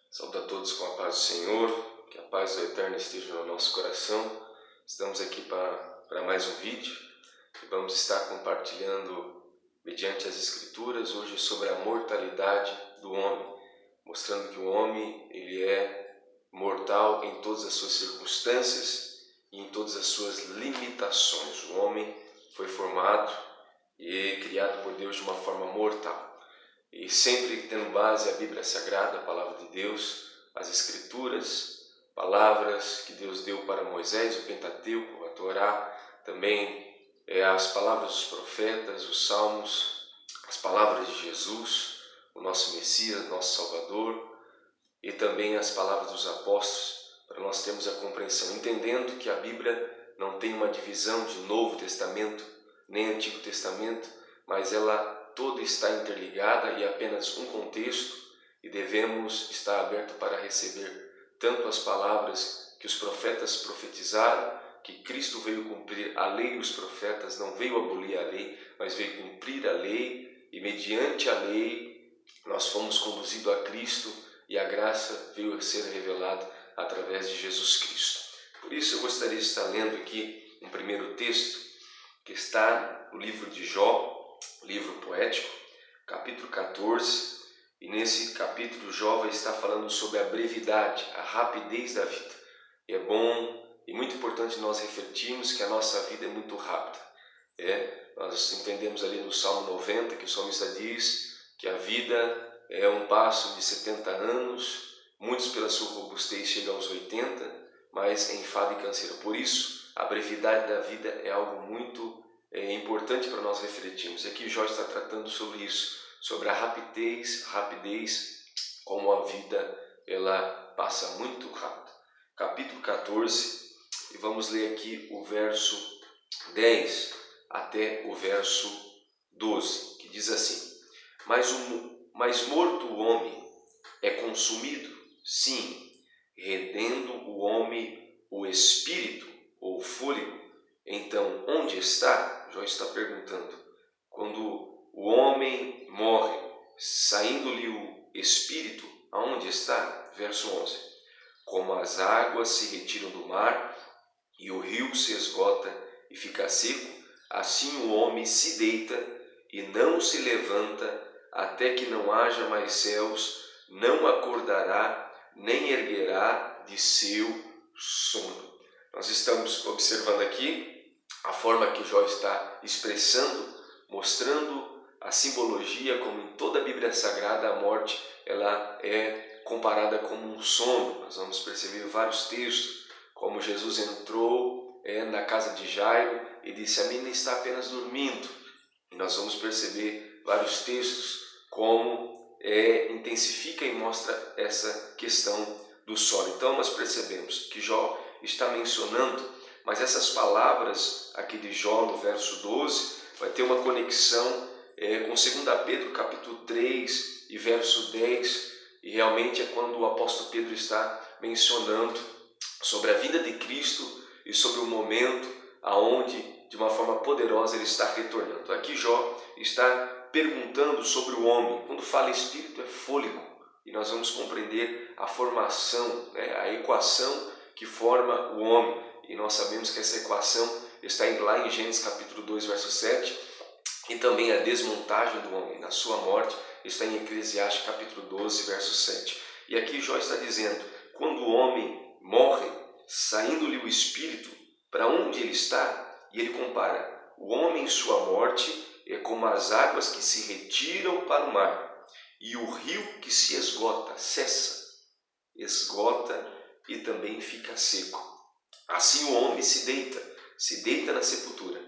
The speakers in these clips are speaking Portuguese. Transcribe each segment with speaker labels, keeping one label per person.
Speaker 1: Saúdo a todos com a paz do Senhor, que a paz do Eterno esteja no nosso coração. Estamos aqui para mais um vídeo e vamos estar compartilhando, mediante as Escrituras, hoje sobre a mortalidade do homem, mostrando que o homem ele é mortal em todas as suas circunstâncias e em todas as suas limitações. O homem foi formado e criado por Deus de uma forma mortal. E sempre tendo base a Bíblia Sagrada, a Palavra de Deus, as Escrituras, palavras que Deus deu para Moisés, o Pentateuco, a Torá, também as palavras dos profetas, os Salmos, as palavras de Jesus, o nosso Messias, nosso Salvador, e também as palavras dos apóstolos, para nós termos a compreensão, entendendo que a Bíblia não tem uma divisão de Novo Testamento, nem Antigo Testamento, mas ela toda está interligada e apenas um contexto, e devemos estar abertos para receber tanto as palavras que os profetas profetizaram, que Cristo veio cumprir a lei e os profetas, não veio abolir a lei, mas veio cumprir a lei, e mediante a lei nós fomos conduzidos a Cristo, e a graça veio a ser revelada através de Jesus Cristo. Por isso eu gostaria de estar lendo aqui um primeiro texto, que está no livro de Jó, livro poético, capítulo 14, e nesse capítulo Jó vai estar falando sobre a brevidade, a rapidez da vida. E é bom e muito importante nós refletirmos que a nossa vida é muito rápida. Nós entendemos ali no Salmo 90 que o salmista diz que a vida é um passo de 70 anos, muitos pela sua robustez chegam aos 80, mas é enfado e canseira. Por isso, a brevidade da vida é algo muito importante para nós refletirmos. Aqui Jó está tratando sobre isso, sobre a rapidez, como a vida ela passa muito rápido. Capítulo 14, e vamos ler aqui o verso 10 até o verso 12, que diz assim: Mas morto o homem é consumido, sim, rendendo o homem o espírito ou fôlego. Então, onde está? Jó está perguntando. Quando o homem morre, saindo-lhe o espírito, aonde está? Verso 11. Como as águas se retiram do mar e o rio se esgota e fica seco, assim o homem se deita e não se levanta até que não haja mais céus, não acordará nem erguerá de seu sono. Nós estamos observando aqui a forma que Jó está expressando, mostrando a simbologia, como em toda a Bíblia Sagrada a morte ela é comparada como um sono. Nós vamos perceber vários textos, como Jesus entrou na casa de Jairo e disse: a menina está apenas dormindo. E nós vamos perceber vários textos como intensifica e mostra essa questão do sono. Então nós percebemos que Jó está mencionando, mas essas palavras aqui de Jó no verso 12 vai ter uma conexão com 2 Pedro capítulo 3 e verso 10, e realmente é quando o apóstolo Pedro está mencionando sobre a vida de Cristo e sobre o momento aonde de uma forma poderosa ele está retornando. Aqui Jó está perguntando sobre o homem. Quando fala espírito é fôlego, e nós vamos compreender a formação, a equação que forma o homem, e nós sabemos que essa equação está lá em Gênesis capítulo 2 verso 7, e também a desmontagem do homem na sua morte está em Eclesiastes capítulo 12 verso 7. E aqui Jó está dizendo, quando o homem morre, saindo-lhe o espírito, para onde ele está? E ele compara o homem em sua morte é como as águas que se retiram para o mar, e o rio que se esgota, cessa, esgota e também fica seco. Assim o homem se deita na sepultura,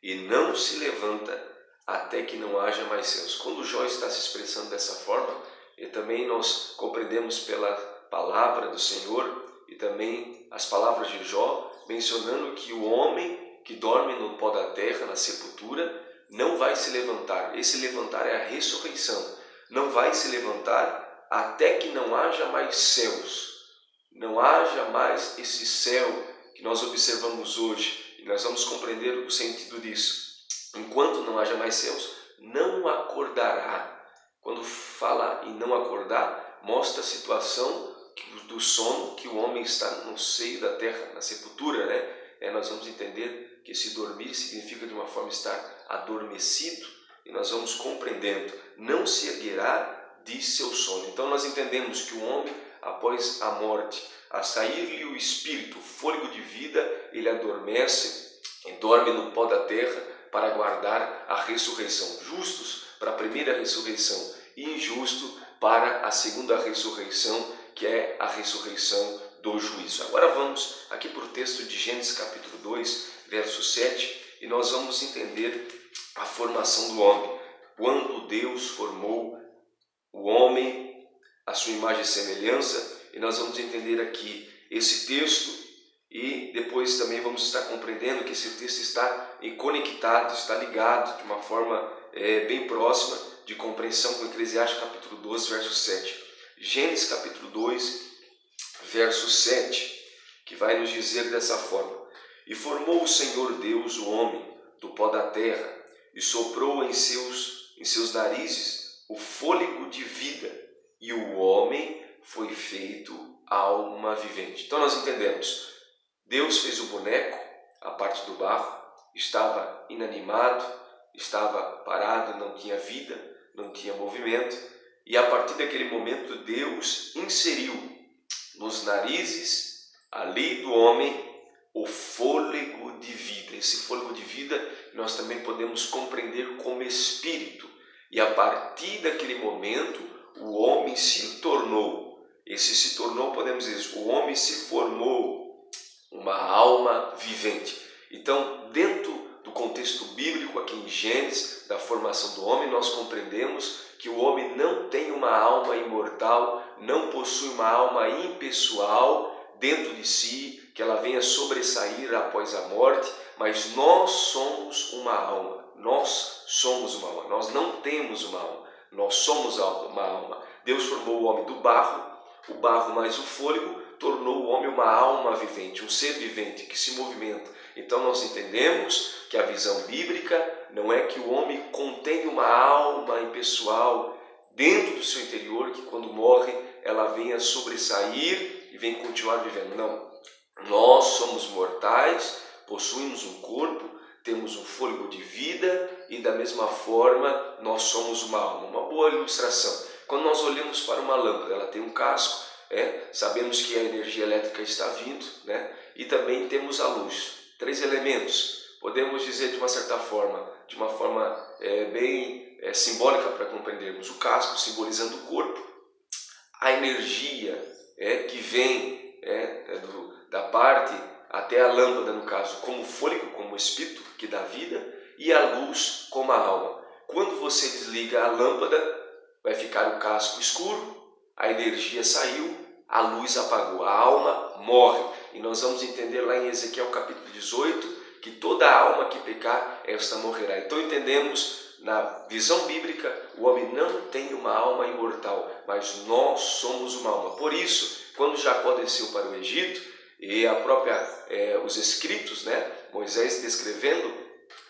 Speaker 1: e não se levanta até que não haja mais céus. Quando Jó está se expressando dessa forma, e também nós compreendemos pela palavra do Senhor, e também as palavras de Jó, mencionando que o homem que dorme no pó da terra, na sepultura, não vai se levantar. Esse levantar é a ressurreição. Não vai se levantar até que não haja mais céus. Não haja mais esse céu que nós observamos hoje. E nós vamos compreender o sentido disso. Enquanto não haja mais céus, não acordará. Quando fala em não acordar, mostra a situação do sono, que o homem está no seio da terra, na sepultura, né? Nós vamos entender que esse dormir significa de uma forma estar adormecido, e nós vamos compreendendo, não se erguerá de seu sono. Então nós entendemos que o homem, após a morte, a sair-lhe o espírito, o fôlego de vida, ele adormece e dorme no pó da terra para aguardar a ressurreição. Justos para a primeira ressurreição e injusto para a segunda ressurreição, que é a ressurreição do juízo. Agora vamos aqui para o texto de Gênesis capítulo 2, verso 7, e nós vamos entender a formação do homem. Quando Deus formou o homem, a sua imagem e semelhança, e nós vamos entender aqui esse texto, e depois também vamos estar compreendendo que esse texto está conectado, está ligado de uma forma bem próxima de compreensão com Eclesiastes capítulo 12, verso 7. Gênesis capítulo 2, verso 7, que vai nos dizer dessa forma: E formou o Senhor Deus o homem do pó da terra, e soprou em seus narizes o fôlego de vida, e o homem foi feito alma vivente. Então nós entendemos, Deus fez o boneco, a parte do barro, estava inanimado, estava parado, não tinha vida, não tinha movimento, e a partir daquele momento Deus inseriu nos narizes ali do homem o fôlego de vida. Esse fôlego de vida nós também podemos compreender como espírito, e a partir daquele momento o homem se tornou, podemos dizer, o homem se formou uma alma vivente. Então, dentro do contexto bíblico, aqui em Gênesis, da formação do homem, nós compreendemos que o homem não tem uma alma imortal, não possui uma alma impessoal dentro de si, que ela venha sobressair após a morte, mas nós somos uma alma, nós não temos uma alma, nós somos uma alma. Deus formou o homem do barro, o barro mais o fôlego, tornou o homem uma alma vivente, um ser vivente que se movimenta. Então nós entendemos que a visão bíblica não é que o homem contém uma alma impessoal dentro do seu interior, que quando morre ela venha sobressair e venha continuar vivendo. Não, nós somos mortais, possuímos um corpo, temos um fôlego de vida e da mesma forma nós somos uma alma. Uma boa ilustração, quando nós olhamos para uma lâmpada, ela tem um casco, sabemos que a energia elétrica está vindo, e também temos a luz. 3 elementos, podemos dizer de uma certa forma, bem simbólica para compreendermos. O casco simbolizando o corpo, a energia que vem da parte até a lâmpada, no caso, como fôlego, como espírito que dá vida, e a luz como a alma. Quando você desliga a lâmpada, vai ficar o casco escuro, a energia saiu, a luz apagou, a alma morre. E nós vamos entender lá em Ezequiel capítulo 18, que toda alma que pecar, esta morrerá. Então entendemos, na visão bíblica, o homem não tem uma alma imortal, mas nós somos uma alma. Por isso, quando Jacó desceu para o Egito, e os escritos, Moisés descrevendo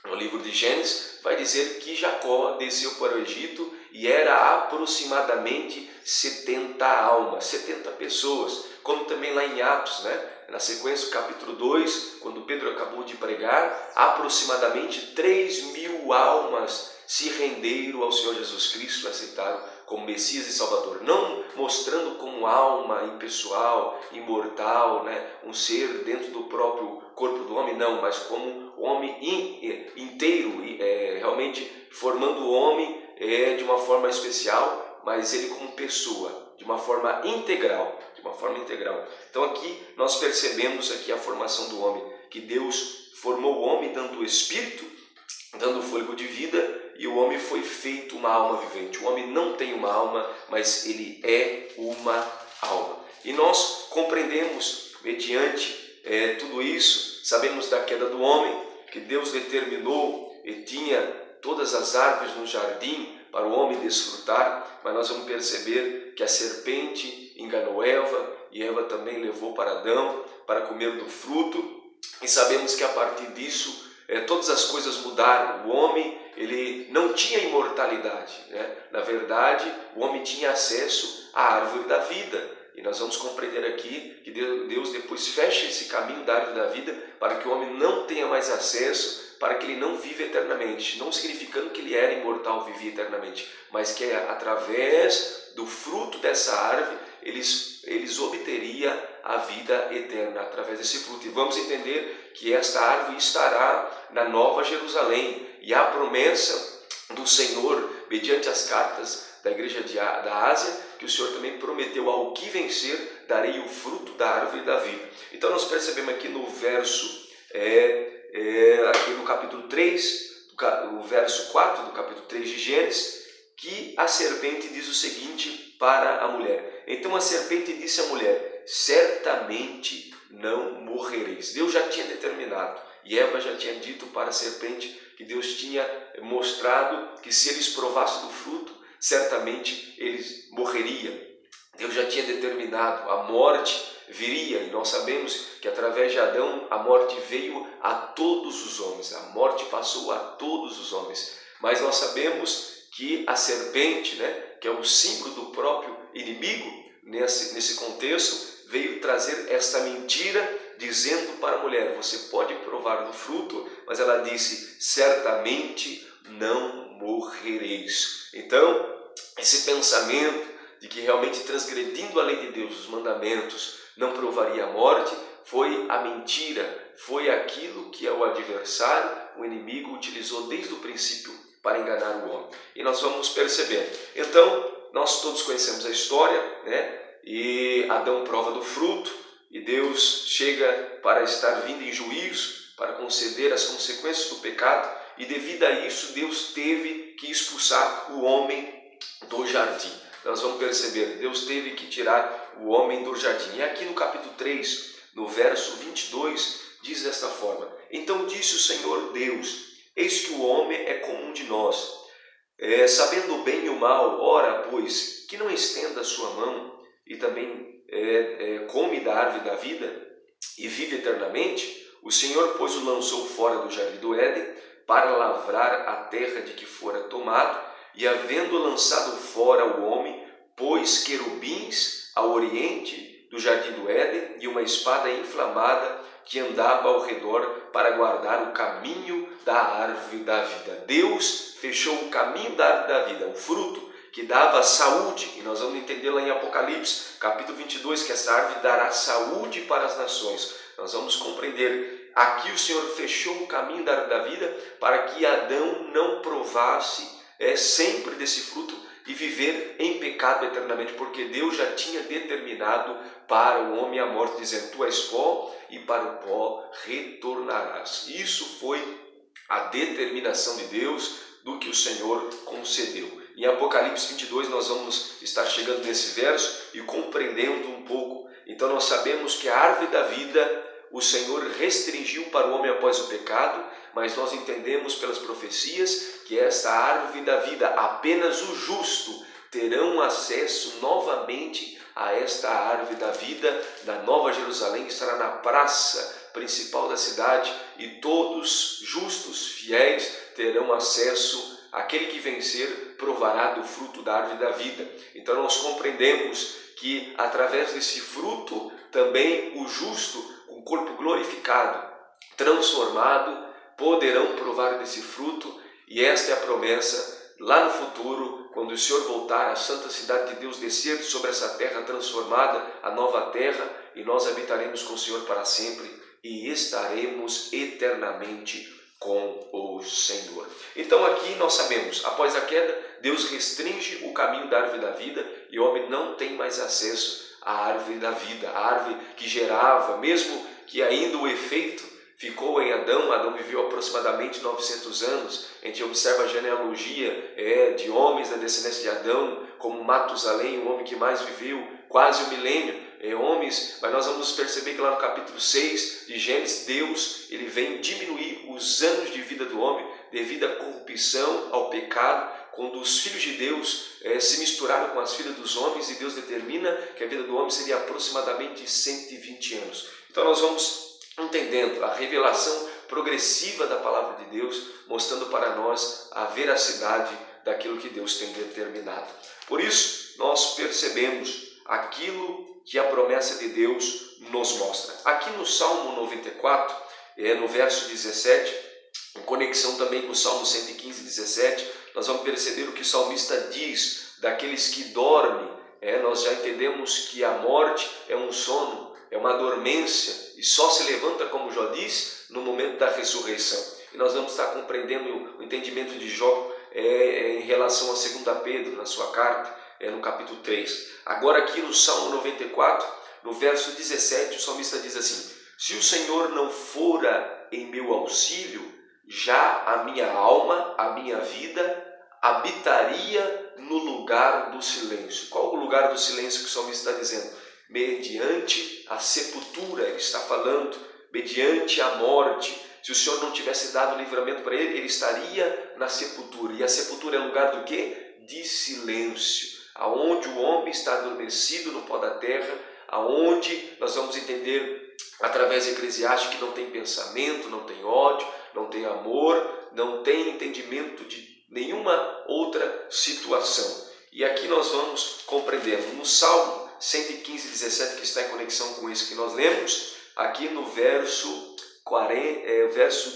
Speaker 1: no livro de Gênesis, vai dizer que Jacó desceu para o Egito e era aproximadamente 70 almas, 70 pessoas, como também lá em Atos, na sequência do capítulo 2, quando Pedro acabou de pregar, aproximadamente 3.000 almas se renderam ao Senhor Jesus Cristo, aceitaram como Messias e Salvador, não mostrando como alma impessoal, imortal, um ser dentro do próprio corpo do homem, não, mas como homem inteiro, realmente formando o homem de uma forma especial, mas ele como pessoa, de uma forma integral. Então aqui nós percebemos aqui a formação do homem, que Deus formou o homem dando o espírito, dando o fôlego de vida, e o homem foi feito uma alma vivente. O homem não tem uma alma, mas ele é uma alma. E nós compreendemos, mediante tudo isso, sabemos da queda do homem, que Deus determinou e tinha todas as árvores no jardim para o homem desfrutar, mas nós vamos perceber que a serpente enganou Eva, e Eva também levou para Adão para comer do fruto, e sabemos que a partir disso todas as coisas mudaram. O homem ele não tinha imortalidade, né? Na verdade, o homem tinha acesso à árvore da vida. E nós vamos compreender aqui que Deus depois fecha esse caminho da árvore da vida para que o homem não tenha mais acesso, para que ele não viva eternamente. Não significando que ele era imortal, vivia eternamente, mas que através do fruto dessa árvore eles obteriam a vida eterna através desse fruto. E vamos entender que esta árvore estará na Nova Jerusalém. E a promessa do Senhor, mediante as cartas da igreja da Ásia, que o Senhor também prometeu: ao que vencer, darei o fruto da árvore da vida. Então nós percebemos aqui no verso, aqui no capítulo 3, o verso 4 do capítulo 3 de Gênesis, que a serpente diz o seguinte para a mulher: então a serpente disse à mulher: certamente não morrereis. Deus já tinha determinado, e Eva já tinha dito para a serpente que Deus tinha mostrado que se eles provassem do fruto, certamente eles morreriam. Deus já tinha determinado, a morte viria, e nós sabemos que através de Adão a morte veio a todos os homens, a morte passou a todos os homens. Mas nós sabemos que a serpente, que é o símbolo do próprio inimigo, nesse contexto, veio trazer esta mentira, dizendo para a mulher: você pode provar do fruto, mas ela disse: certamente não morrereis. Então, esse pensamento de que realmente transgredindo a lei de Deus, os mandamentos, não provaria a morte, foi a mentira, foi aquilo que o adversário, o inimigo, utilizou desde o princípio para enganar o homem. E nós vamos perceber. Então, nós todos conhecemos a história, e Adão prova do fruto, e Deus chega para estar vindo em juízo, para conceder as consequências do pecado, e devido a isso Deus teve que expulsar o homem do jardim. Nós vamos perceber, Deus teve que tirar o homem do jardim. E aqui no capítulo 3, no verso 22, diz desta forma: então disse o Senhor Deus: eis que o homem é como um de nós, sabendo o bem e o mal. Ora, pois, que não estenda a sua mão e também come da árvore da vida e vive eternamente. O Senhor, pois, o lançou fora do jardim do Éden para lavrar a terra de que fora tomado, e havendo lançado fora o homem, pôs querubins ao oriente do jardim do Éden e uma espada inflamada que andava ao redor para guardar o caminho da árvore da vida. Deus fechou o caminho da árvore da vida, o fruto que dava saúde, e nós vamos entender lá em Apocalipse, capítulo 22, que essa árvore dará saúde para as nações. Nós vamos compreender, aqui o Senhor fechou o caminho da árvore da vida para que Adão não provasse sempre desse fruto e viver em pecado eternamente, porque Deus já tinha determinado para o homem a morte, dizendo: tu és pó e para o pó retornarás. Isso foi a determinação de Deus do que o Senhor concedeu. Em Apocalipse 22 nós vamos estar chegando nesse verso e compreendendo um pouco. Então nós sabemos que a árvore da vida o Senhor restringiu para o homem após o pecado, mas nós entendemos pelas profecias que esta árvore da vida, apenas o justo terão acesso novamente a esta árvore da vida na Nova Jerusalém, que estará na praça principal da cidade, e todos justos, fiéis, terão acesso. Aquele que vencer provará do fruto da árvore da vida. Então nós compreendemos que através desse fruto também o justo, com o corpo glorificado, transformado, poderão provar desse fruto. E esta é a promessa lá no futuro, quando o Senhor voltar, a santa cidade de Deus descer sobre essa terra transformada, a nova terra, e nós habitaremos com o Senhor para sempre e estaremos eternamente com o Senhor. Então aqui nós sabemos, após a queda, Deus restringe o caminho da árvore da vida e o homem não tem mais acesso à árvore da vida, a árvore que gerava, mesmo que ainda o efeito ficou em Adão. Adão viveu aproximadamente 900 anos. A gente observa a genealogia de homens da descendência de Adão, como Matusalém, o homem que mais viveu, quase 1 milênio. Homens, mas nós vamos perceber que lá no capítulo 6 de Gênesis, Deus ele vem diminuir os anos de vida do homem devido à corrupção, ao pecado, quando os filhos de Deus se misturaram com as filhas dos homens, e Deus determina que a vida do homem seria aproximadamente 120 anos. Então nós vamos entendendo a revelação progressiva da palavra de Deus, mostrando para nós a veracidade daquilo que Deus tem determinado. Por isso, nós percebemos aquilo que a promessa de Deus nos mostra. Aqui no Salmo 94, no verso 17, em conexão também com o Salmo 115, 17, nós vamos perceber o que o salmista diz daqueles que dormem. Nós já entendemos que a morte é um sono, é uma dormência, e só se levanta, como Jó diz, no momento da ressurreição. E nós vamos estar compreendendo o entendimento de Jó em relação a 2 Pedro, na sua carta, no capítulo 3. Agora aqui no Salmo 94, no verso 17, o salmista diz assim: se o Senhor não fora em meu auxílio, já a minha alma, a minha vida, habitaria no lugar do silêncio. Qual o lugar do silêncio que o salmista está dizendo? Mediante a sepultura, ele está falando, mediante a morte. Se o Senhor não tivesse dado livramento para ele, ele estaria na sepultura. E a sepultura é lugar do quê? De silêncio, aonde o homem está adormecido no pó da terra, aonde nós vamos entender através de Eclesiastes que não tem pensamento, não tem ódio, não tem amor, não tem entendimento de nenhuma outra situação. E aqui nós vamos compreendendo no Salmo 115, 17, que está em conexão com esse que nós lemos, aqui no verso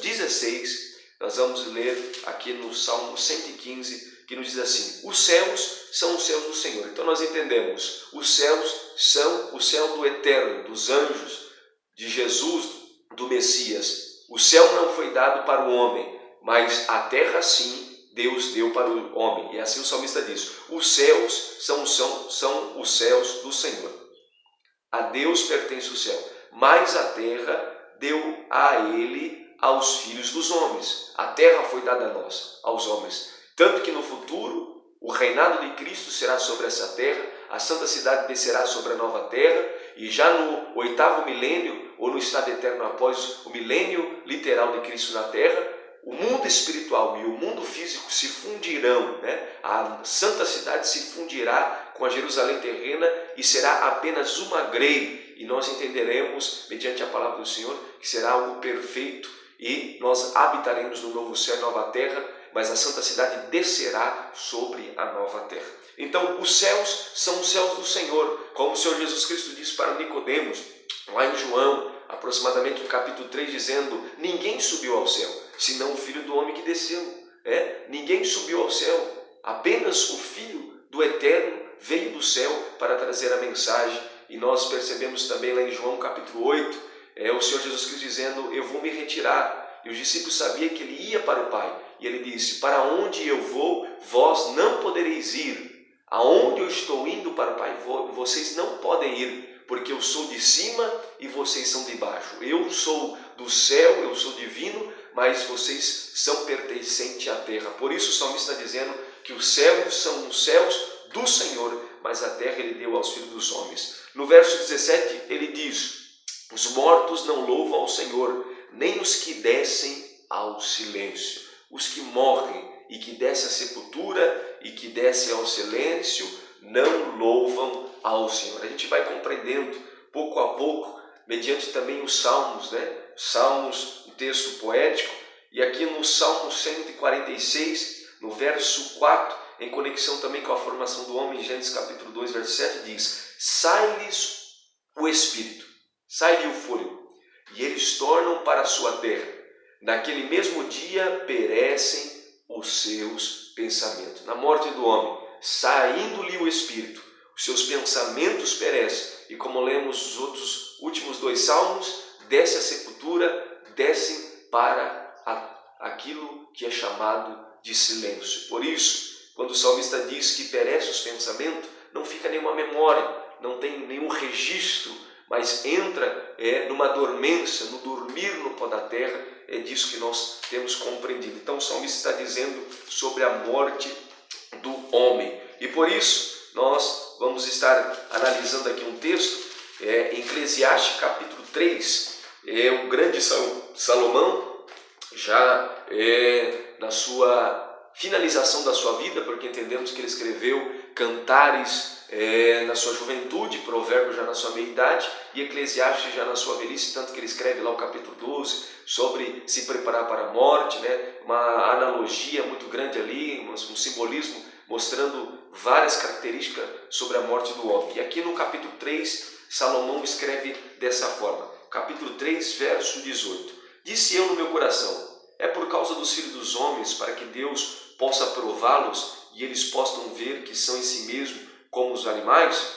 Speaker 1: 16, nós vamos ler aqui no Salmo 115, que nos diz assim: os céus são os céus do Senhor. Então nós entendemos, os céus são o céu do eterno, dos anjos, de Jesus, do Messias. O céu não foi dado para o homem, mas a terra sim Deus deu para o homem. E assim o salmista diz: os céus são os céus do Senhor. A Deus pertence o céu, mas a terra deu a ele, aos filhos dos homens. A terra foi dada a nós, aos homens. Tanto que no futuro, o reinado de Cristo será sobre essa terra, a santa cidade descerá sobre a nova terra, e já no 8º milênio, ou no estado eterno após o milênio literal de Cristo na terra, o mundo espiritual e o mundo físico se fundirão, A santa cidade se fundirá com a Jerusalém terrena e será apenas uma grei. E nós entenderemos, mediante a palavra do Senhor, que será algo perfeito e nós habitaremos no novo céu e nova terra, mas a santa cidade descerá sobre a nova terra. Então, os céus são os céus do Senhor, como o Senhor Jesus Cristo disse para Nicodemos, lá em João, aproximadamente no capítulo 3, dizendo: ninguém subiu ao céu, senão o Filho do Homem que desceu. Ninguém subiu ao céu, apenas o Filho do Eterno veio do céu para trazer a mensagem. E nós percebemos também lá em João capítulo 8, o Senhor Jesus Cristo dizendo: eu vou me retirar. E os discípulos sabiam que ele ia para o Pai. E ele disse: para onde eu vou, vós não podereis ir. Aonde eu estou indo para o Pai, vocês não podem ir, porque eu sou de cima e vocês são de baixo. Eu sou do céu, eu sou divino, mas vocês são pertencentes à terra. Por isso o salmista está dizendo que os céus são os céus do Senhor, mas a terra ele deu aos filhos dos homens. No verso 17 ele diz: os mortos não louvam ao Senhor, nem os que descem ao silêncio. Os que morrem e que descem à sepultura e que descem ao silêncio não louvam ao Senhor. A gente vai compreendendo pouco a pouco, mediante também os salmos, Salmos, um texto poético. E aqui no Salmo 146, no verso 4, em conexão também com a formação do homem, em Gênesis capítulo 2, verso 7, diz: sai-lhes o espírito, sai-lhe o fôlego, e eles tornam para a sua terra. Naquele mesmo dia perecem os seus pensamentos. Na morte do homem, saindo-lhe o espírito, os seus pensamentos perecem. E como lemos os outros últimos 2 salmos, desce a sepultura, descem para aquilo que é chamado de silêncio. Por isso, quando o salmista diz que perece os pensamentos, não fica nenhuma memória, não tem nenhum registro, mas entra numa dormência, no dormir no pó da terra. É disso que nós temos compreendido. Então o salmista está dizendo sobre a morte do homem. E por isso nós vamos estar analisando aqui um texto, em Eclesiastes capítulo 3, o grande Salomão, já na sua finalização da sua vida, porque entendemos que ele escreveu cantares na sua juventude, provérbios já na sua meia-idade e Eclesiastes já na sua velhice, tanto que ele escreve lá o capítulo 12 sobre se preparar para a morte, né? Uma analogia muito grande ali, um simbolismo mostrando várias características sobre a morte do homem. E aqui no capítulo 3, Salomão escreve dessa forma, capítulo 3, verso 18. Disse eu no meu coração, é por causa dos filhos dos homens, para que Deus possa prová-los e eles possam ver que são em si mesmo como os animais?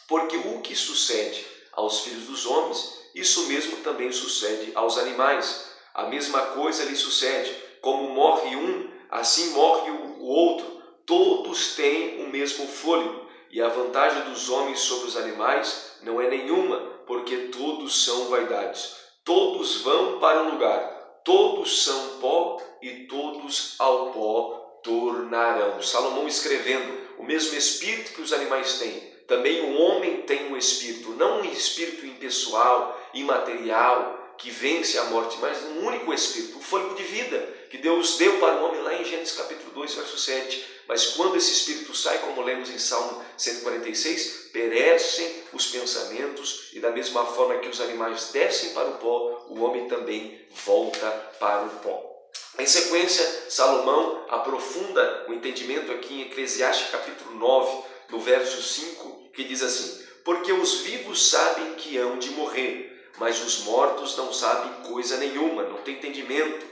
Speaker 1: Porque o que sucede aos filhos dos homens, isso mesmo também sucede aos animais. A mesma coisa lhe sucede, como morre um, assim morre o outro. Todos têm o mesmo fôlego, e a vantagem dos homens sobre os animais não é nenhuma, porque todos são vaidades. Todos vão para um lugar, todos são pó e todos ao pó tornarão. Salomão escrevendo, o mesmo espírito que os animais têm, também o homem tem um espírito, não um espírito impessoal, imaterial, que vence a morte, mas um único espírito, o fôlego de vida, que Deus deu para o homem lá em Gênesis capítulo 2, verso 7. Mas quando esse espírito sai, como lemos em Salmo 146, perecem os pensamentos, e da mesma forma que os animais descem para o pó, o homem também volta para o pó. Em sequência, Salomão aprofunda o entendimento aqui em Eclesiastes capítulo 9, no verso 5, que diz assim, porque os vivos sabem que hão de morrer, mas os mortos não sabem coisa nenhuma, não têm entendimento,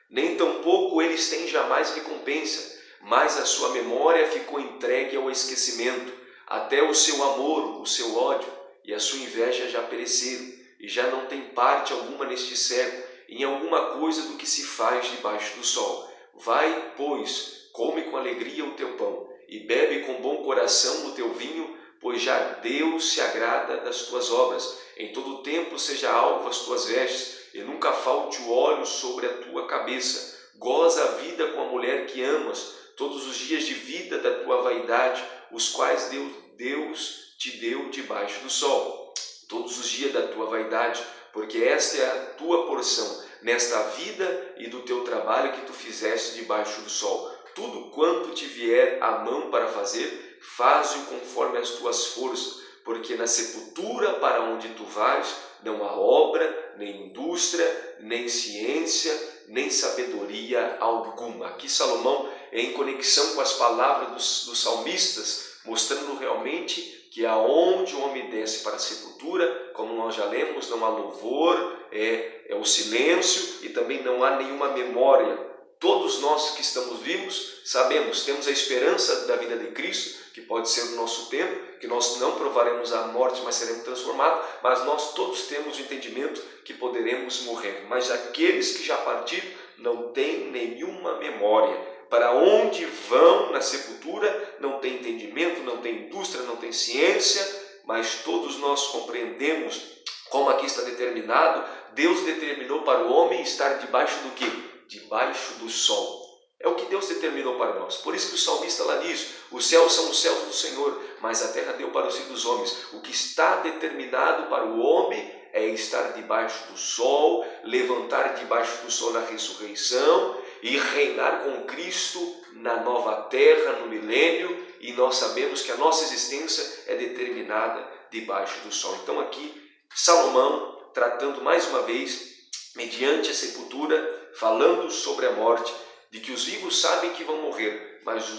Speaker 1: nem tampouco eles têm jamais recompensa, mas a sua memória ficou entregue ao esquecimento, até o seu amor, o seu ódio e a sua inveja já pereceram, e já não tem parte alguma neste século, em alguma coisa do que se faz debaixo do sol. Vai, pois, come com alegria o teu pão, e bebe com bom coração o teu vinho, pois já Deus se agrada das tuas obras. Em todo o tempo seja alvo as tuas vestes, e nunca falte o óleo sobre a tua cabeça. Goza a vida com a mulher que amas, todos os dias de vida da tua vaidade, os quais Deus te deu debaixo do sol. Todos os dias da tua vaidade, porque esta é a tua porção nesta vida e do teu trabalho que tu fizeste debaixo do sol. Tudo quanto te vier à mão para fazer, faze-o conforme as tuas forças, porque na sepultura para onde tu vais, não há obra, nem indústria, nem ciência, nem sabedoria alguma. Aqui Salomão é em conexão com as palavras dos salmistas, mostrando realmente que aonde o homem desce para a sepultura, como nós já lemos, não há louvor, é o silêncio e também não há nenhuma memória. Todos nós que estamos vivos sabemos, temos a esperança da vida de Cristo, que pode ser o nosso tempo, que nós não provaremos a morte, mas seremos transformados, mas nós todos temos o entendimento que poderemos morrer. Mas aqueles que já partiram não têm nenhuma memória. Para onde vão na sepultura, não tem entendimento, não tem indústria, não tem ciência, mas todos nós compreendemos, como aqui está determinado, Deus determinou para o homem estar debaixo do quê? Debaixo do sol. É o que Deus determinou para nós. Por isso que o salmista lá diz, os céus são os céus do Senhor, mas a terra deu para os filhos dos homens. O que está determinado para o homem é estar debaixo do sol, levantar debaixo do sol na ressurreição e reinar com Cristo na nova terra, no milênio, e nós sabemos que a nossa existência é determinada debaixo do sol. Então aqui, Salomão, tratando mais uma vez, mediante a sepultura, falando sobre a morte, de que os vivos sabem que vão morrer, mas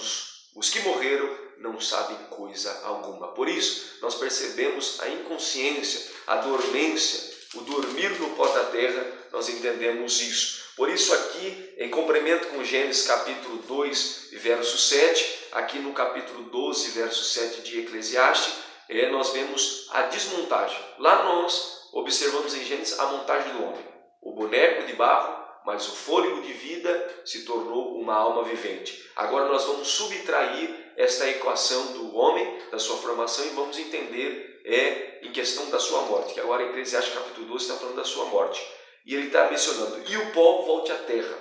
Speaker 1: os que morreram não sabem coisa alguma. Por isso, nós percebemos a inconsciência, a dormência, o dormir no pó da terra, nós entendemos isso. Por isso aqui, em complemento com Gênesis capítulo 2, verso 7, aqui no capítulo 12, verso 7 de Eclesiastes, nós vemos a desmontagem. Lá nós observamos em Gênesis a montagem do homem. O boneco de barro, mas o fôlego de vida se tornou uma alma vivente. Agora nós vamos subtrair esta equação do homem, da sua formação, e vamos entender em questão da sua morte, que agora em Eclesiastes capítulo 12 está falando da sua morte. E ele está mencionando, e o pó volte à terra,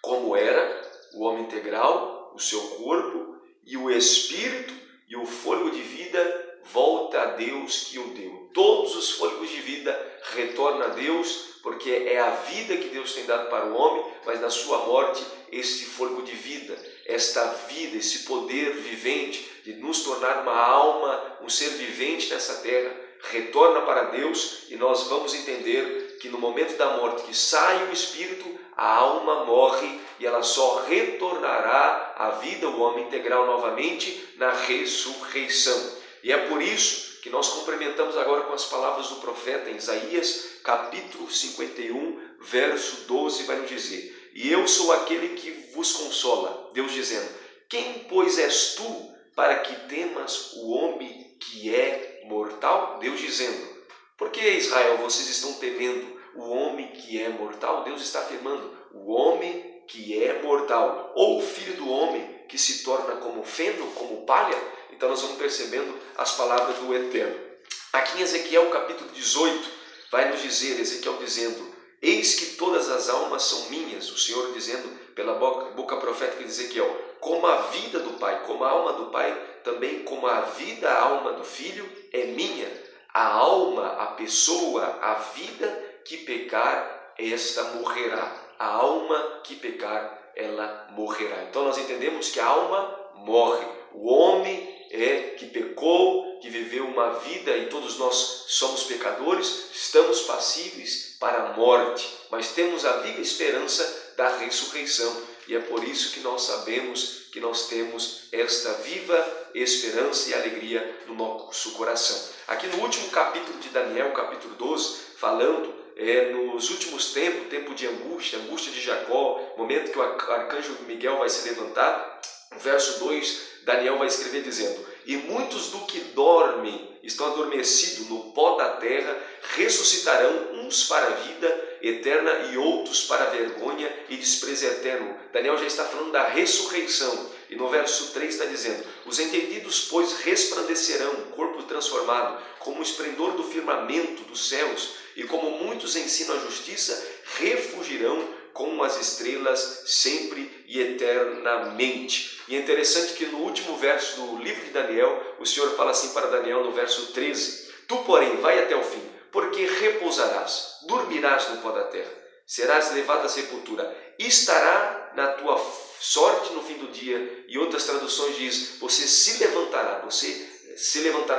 Speaker 1: como era o homem integral, o seu corpo, e o espírito, e o fôlego de vida volta a Deus que o deu. Todos os fôlegos de vida retornam a Deus, porque é a vida que Deus tem dado para o homem, mas na sua morte, esse fôlego de vida, esta vida, esse poder vivente de nos tornar uma alma, um ser vivente nessa terra, retorna para Deus, e nós vamos entender que no momento da morte que sai o espírito, a alma morre e ela só retornará à vida, o homem integral novamente, na ressurreição. E é por isso que nós complementamos agora com as palavras do profeta em Isaías, capítulo 51, verso 12, vai nos dizer: e eu sou aquele que vos consola. Deus dizendo: quem, pois, és tu para que temas o homem que é mortal? Deus dizendo: por que, Israel, vocês estão temendo o homem que é mortal? Deus está afirmando: o homem que é mortal, ou o filho do homem que se torna como feno, como palha. Então nós vamos percebendo as palavras do Eterno. Aqui em Ezequiel capítulo 18, vai nos dizer, Ezequiel dizendo: eis que todas as almas são minhas, o Senhor dizendo pela boca profética de Ezequiel, como a vida do Pai, como a alma do Pai, também como a vida, a alma do Filho é minha. A alma, a pessoa, a vida que pecar, esta morrerá. A alma que pecar, ela morrerá. Então nós entendemos que a alma morre. O homem que pecou, que viveu uma vida, e todos nós somos pecadores, estamos passíveis para a morte, mas temos a viva esperança da ressurreição, e é por isso que nós sabemos que nós temos esta viva esperança e alegria no nosso coração. Aqui no último capítulo de Daniel, capítulo 12, falando nos últimos tempos, tempo de angústia de Jacó, momento que o arcanjo Miguel vai se levantar, no verso 2, Daniel vai escrever dizendo: e muitos do que dormem, estão adormecidos no pó da terra, ressuscitarão, uns para a vida eterna e outros para a vergonha e desprezo eterno. Daniel já está falando da ressurreição. E no verso 3 está dizendo: os entendidos, pois, resplandecerão, corpo transformado, como o esplendor do firmamento dos céus, e como muitos ensinam a justiça, refugirão como as estrelas sempre e eternamente. E é interessante que no último verso do livro de Daniel, o Senhor fala assim para Daniel no verso 13: tu, porém, vai até o fim, porque repousarás, dormirás no pó da terra, serás levado à sepultura, estará na tua sorte no fim do dia. E outras traduções diz: você se levantará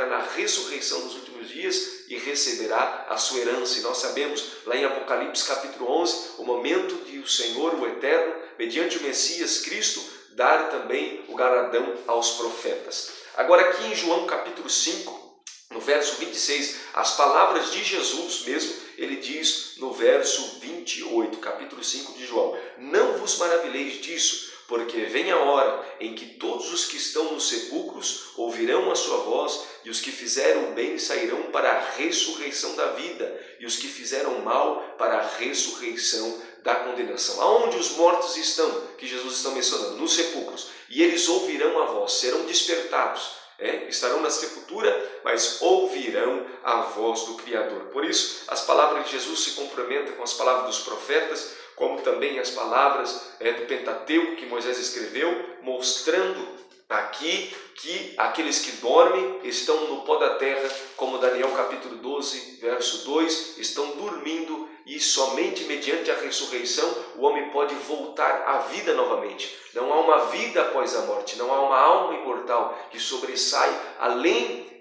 Speaker 1: na ressurreição dos últimos dias e receberá a sua herança. E nós sabemos lá em Apocalipse capítulo 11, o momento de o Senhor, o Eterno, mediante o Messias Cristo, dar também o galardão aos profetas. Agora aqui em João capítulo 5, no verso 26, as palavras de Jesus mesmo, ele diz no verso 28, capítulo 5 de João: não vos maravilheis disso, porque vem a hora em que todos os que estão nos sepulcros ouvirão a sua voz, e os que fizeram bem sairão para a ressurreição da vida, e os que fizeram mal para a ressurreição da condenação. Aonde os mortos estão, que Jesus está mencionando? Nos sepulcros. E eles ouvirão a voz, serão despertados. Estarão na sepultura, mas ouvirão a voz do Criador. Por isso, as palavras de Jesus se complementam com as palavras dos profetas, como também as palavras do Pentateuco que Moisés escreveu, mostrando aqui que aqueles que dormem estão no pó da terra, como Daniel capítulo 12, verso 2, estão dormindo, e somente mediante a ressurreição o homem pode voltar à vida novamente. Não há uma vida após a morte, não há uma alma imortal que sobressai além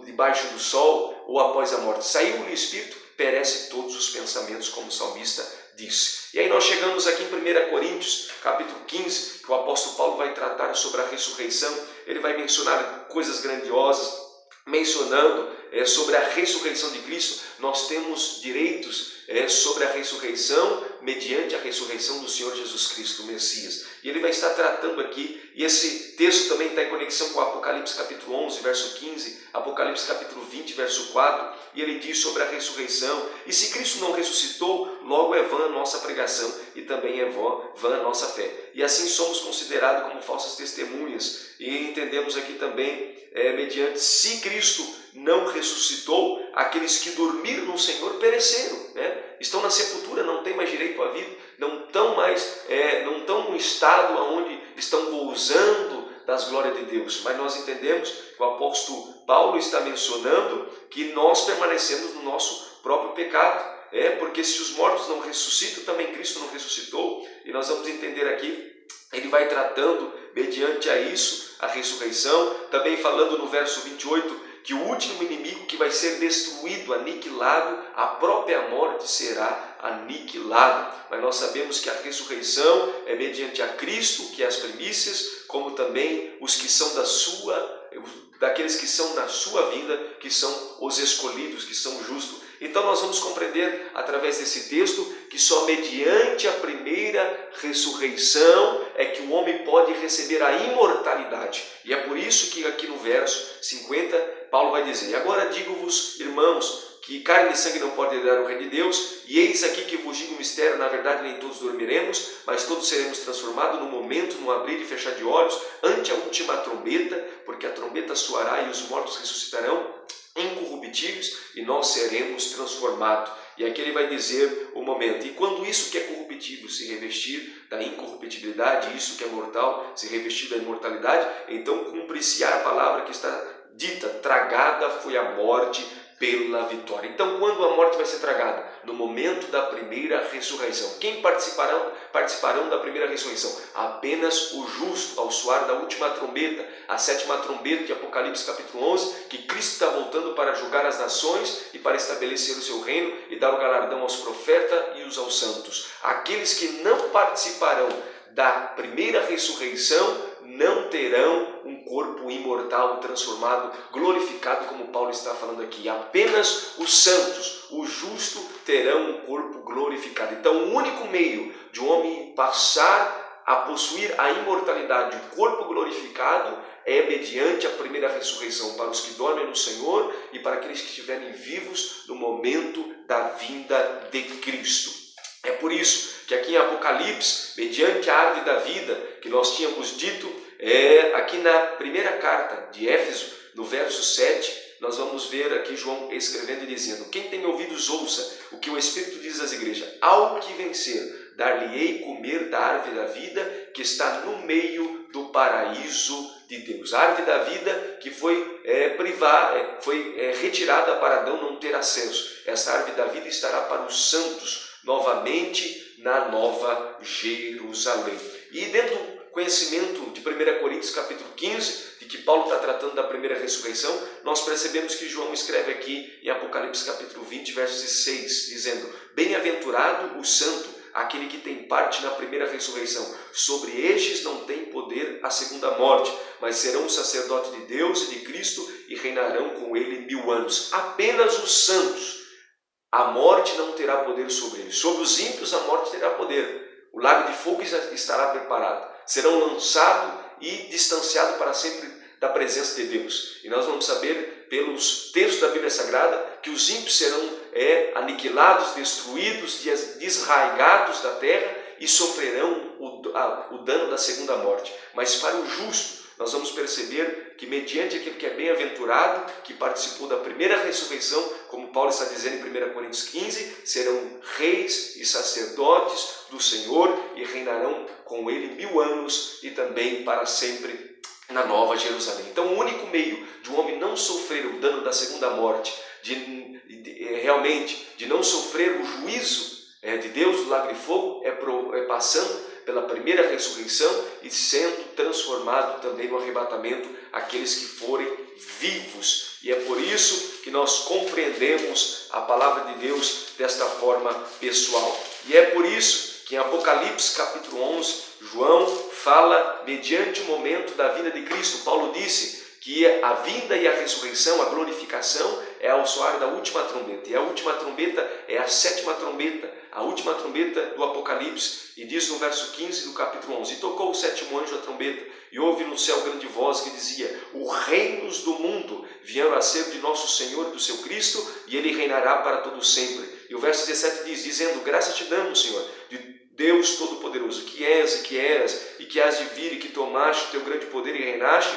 Speaker 1: debaixo do sol ou após a morte. Saiu o Espírito, perece todos os pensamentos, como o salmista disse. E aí nós chegamos aqui em 1 Coríntios, capítulo 15, que o apóstolo Paulo vai tratar sobre a ressurreição. Ele vai mencionar coisas grandiosas, mencionando sobre a ressurreição de Cristo. Nós temos direitos sobre a ressurreição, mediante a ressurreição do Senhor Jesus Cristo, o Messias. E ele vai estar tratando aqui, e esse texto também está em conexão com Apocalipse capítulo 11, verso 15, Apocalipse capítulo 20, verso 4, e ele diz sobre a ressurreição: e se Cristo não ressuscitou, logo é vã a nossa pregação, e também é vã a nossa fé. E assim somos considerados como falsas testemunhas, e entendemos aqui também, mediante, se Cristo não ressuscitou, aqueles que dormiram no Senhor pereceram, estão na sepultura, não têm mais direito à vida, não estão num estado onde estão gozando das glórias de Deus. Mas nós entendemos que o apóstolo Paulo está mencionando que nós permanecemos no nosso próprio pecado, porque se os mortos não ressuscitam, também Cristo não ressuscitou. E nós vamos entender aqui, ele vai tratando mediante a isso, a ressurreição, também falando no verso 28, que o último inimigo que vai ser destruído, aniquilado, a própria morte será aniquilada. Mas nós sabemos que a ressurreição é mediante a Cristo, que é as primícias, como também os que são daqueles que são na sua vinda, que são os escolhidos, que são justos. Então nós vamos compreender através desse texto que só mediante a primeira ressurreição é que o homem pode receber a imortalidade. E é por isso que aqui no verso 50 Paulo vai dizer: e agora digo-vos, irmãos, que carne e sangue não pode herdar o reino de Deus, e eis aqui que vos digo um mistério, na verdade nem todos dormiremos, mas todos seremos transformados no momento, no abrir e fechar de olhos, ante a última trombeta, porque a trombeta soará e os mortos ressuscitarão incorruptíveis e nós seremos transformados. E aqui ele vai dizer o momento: e quando isso que é corruptível se revestir da incorruptibilidade, isso que é mortal se revestir da imortalidade, então cumpre-se a palavra que está dita: tragada foi a morte pela vitória. Então, quando a morte vai ser tragada? No momento da primeira ressurreição. Quem participarão da primeira ressurreição? Apenas o justo, ao soar da última trombeta, a sétima trombeta de Apocalipse capítulo 11, que Cristo está voltando para julgar as nações e para estabelecer o seu reino e dar o galardão aos profetas e aos santos. Aqueles que não participarão da primeira ressurreição não terão um corpo imortal, transformado, glorificado, como Paulo está falando aqui. Apenas os santos, o justo, terão um corpo glorificado. Então, o único meio de um homem passar a possuir a imortalidade, o corpo glorificado, é mediante a primeira ressurreição, para os que dormem no Senhor e para aqueles que estiverem vivos no momento da vinda de Cristo. É por isso que aqui em Apocalipse, mediante a árvore da vida, que nós tínhamos dito, aqui na primeira carta de Éfeso, no verso 7, nós vamos ver aqui João escrevendo e dizendo: quem tem ouvidos ouça o que o Espírito diz às igrejas, ao que vencer, dar-lhe-ei comer da árvore da vida que está no meio do paraíso de Deus. A árvore da vida que foi retirada para Adão não ter acesso. Essa árvore da vida estará para os santos, novamente na Nova Jerusalém. E dentro do conhecimento de 1 Coríntios capítulo 15, de que Paulo está tratando da primeira ressurreição, nós percebemos que João escreve aqui em Apocalipse capítulo 20, verso 6, dizendo: bem-aventurado o santo, aquele que tem parte na primeira ressurreição. Sobre estes não tem poder a segunda morte, mas serão sacerdotes de Deus e de Cristo e reinarão com ele 1000 anos. Apenas os santos. A morte não terá poder sobre eles. Sobre os ímpios a morte terá poder. O lago de fogo estará preparado. Serão lançados e distanciados para sempre da presença de Deus. E nós vamos saber pelos textos da Bíblia Sagrada que os ímpios serão aniquilados, destruídos, desraigados da terra e sofrerão o dano da segunda morte. Mas para o justo, nós vamos perceber que mediante aquele que é bem-aventurado, que participou da primeira ressurreição, como Paulo está dizendo em 1 Coríntios 15, serão reis e sacerdotes do Senhor e reinarão com ele 1000 anos e também para sempre na Nova Jerusalém. Então, o único meio de um homem não sofrer o dano da segunda morte, realmente de não sofrer o juízo de Deus do lago de fogo, é passando pela primeira ressurreição e sendo transformado também no arrebatamento aqueles que forem vivos. E é por isso que nós compreendemos a palavra de Deus desta forma pessoal. E é por isso que em Apocalipse capítulo 11, João fala mediante o momento da vinda de Cristo. Paulo disse que a vinda e a ressurreição, a glorificação, é ao soar da última trombeta. E a última trombeta é a sétima trombeta, a última trombeta do Apocalipse. E diz no verso 15 do capítulo 11: e tocou o sétimo anjo a trombeta, e houve no céu grande voz que dizia: os reinos do mundo vieram a ser de nosso Senhor e do seu Cristo, e ele reinará para todo sempre. E o verso 17 diz, dizendo: graças te damos, Senhor, de Deus Todo-Poderoso, que és e que eras, e que has de vir, e que tomaste o teu grande poder e reinaste,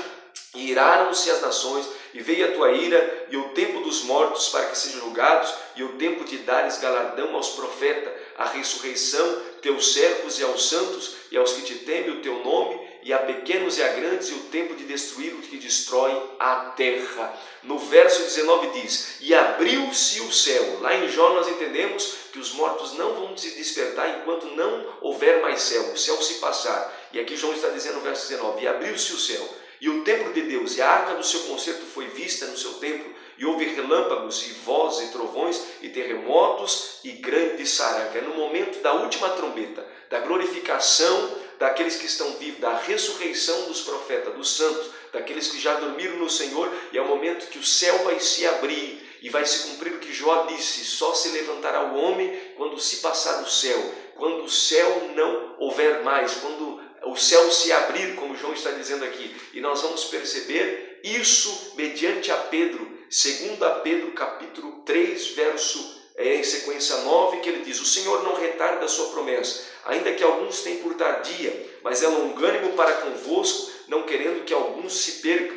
Speaker 1: e iraram-se as nações, e veio a tua ira, e o tempo dos mortos para que sejam julgados, e o tempo de dares galardão aos profetas, a ressurreição, teus servos e aos santos, e aos que te temem o teu nome, e a pequenos e a grandes, e o tempo de destruir o que destrói a terra. No verso 19 diz: e abriu-se o céu. Lá em Jó nós entendemos que os mortos não vão se despertar enquanto não houver mais céu, o céu se passar. E aqui João está dizendo no verso 19: e abriu-se o céu,
Speaker 2: E o templo de Deus e a arca do seu concerto foi vista no seu templo, e houve relâmpagos e vozes e trovões e terremotos e grande saraiva. É no momento da última trombeta, da glorificação daqueles que estão vivos, da ressurreição dos profetas, dos santos, daqueles que já dormiram no Senhor, e é o momento que o céu vai se abrir e vai se cumprir o que Jó disse: só se levantará o homem quando se passar o céu, quando o céu não houver mais, quando o céu se abrir, como João está dizendo aqui. E nós vamos perceber isso mediante a Pedro, 2 Pedro capítulo 3, verso em sequência 9, que ele diz: o Senhor não retarda a sua promessa, ainda que alguns tenham por tardia, mas é longânimo para convosco, não querendo que alguns se percam,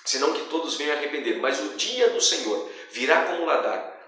Speaker 2: senão que todos venham a arrepender. Mas o dia do Senhor virá como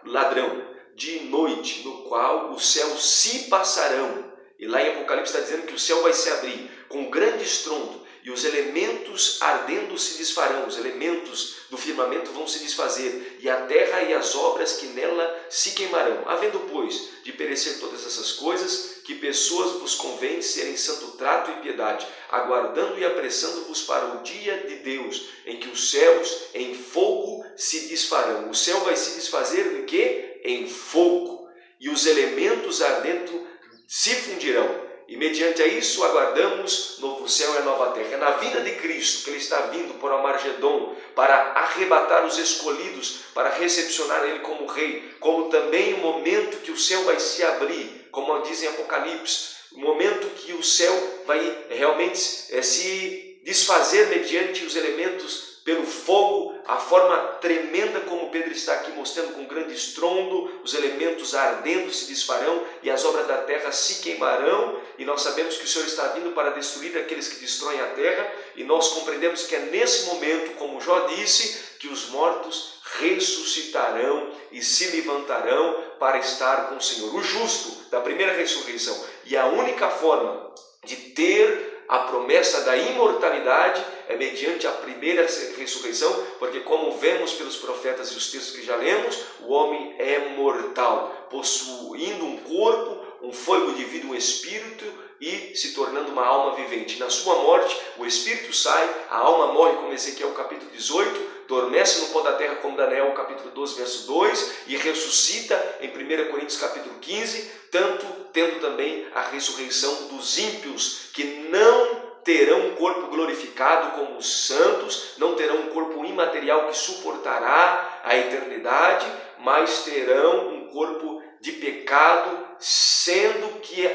Speaker 2: ladrão de noite, no qual os céus se passarão. E lá em Apocalipse está dizendo que o céu vai se abrir com grande estrondo, e os elementos ardendo se desfarão, os elementos do firmamento vão se desfazer, e a terra e as obras que nela se queimarão. Havendo, pois, de perecer todas essas coisas, que pessoas vos convém serem santo trato e piedade, aguardando e apressando-vos para o dia de Deus, em que os céus em fogo se desfarão. O céu vai se desfazer em quê? Em fogo. E os elementos ardendo se fundirão. E mediante a isso aguardamos novo céu e nova terra. É na vida de Cristo que Ele está vindo por Amargedon, para arrebatar os escolhidos, para recepcionar Ele como Rei, como também o momento que o céu vai se abrir, como diz em Apocalipse, o momento que o céu vai realmente se desfazer mediante os elementos pelo fogo, a forma tremenda como Pedro está aqui mostrando, com grande estrondo, os elementos ardendo se desfarão e as obras da terra se queimarão, e nós sabemos que o Senhor está vindo para destruir aqueles que destroem a terra, e nós compreendemos que é nesse momento, como Jó disse, que os mortos ressuscitarão e se levantarão para estar com o Senhor. O justo da primeira ressurreição, e a única forma de ter a promessa da imortalidade é mediante a primeira ressurreição, porque como vemos pelos profetas e os textos que já lemos, o homem é mortal, possuindo um corpo, um fôlego de vida, um espírito, e se tornando uma alma vivente. Na sua morte, o espírito sai, a alma morre, como Ezequiel capítulo 18, dormece no pó da terra, como Daniel capítulo 12, verso 2, e ressuscita em 1 Coríntios capítulo 15, tanto tendo também a ressurreição dos ímpios, que não terão um corpo glorificado como os santos, não terão um corpo imaterial que suportará a eternidade, mas terão um corpo de pecado, sendo que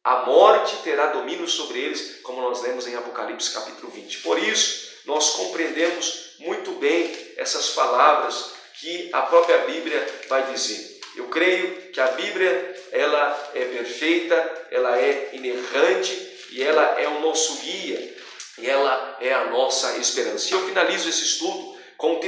Speaker 2: a morte terá domínio sobre eles, como nós lemos em Apocalipse capítulo 20. Por isso, nós compreendemos muito bem essas palavras que a própria Bíblia vai dizer. Eu creio que a Bíblia, ela é perfeita, ela é inerrante, e ela é o nosso guia, e ela é a nossa esperança. E eu finalizo esse estudo com um texto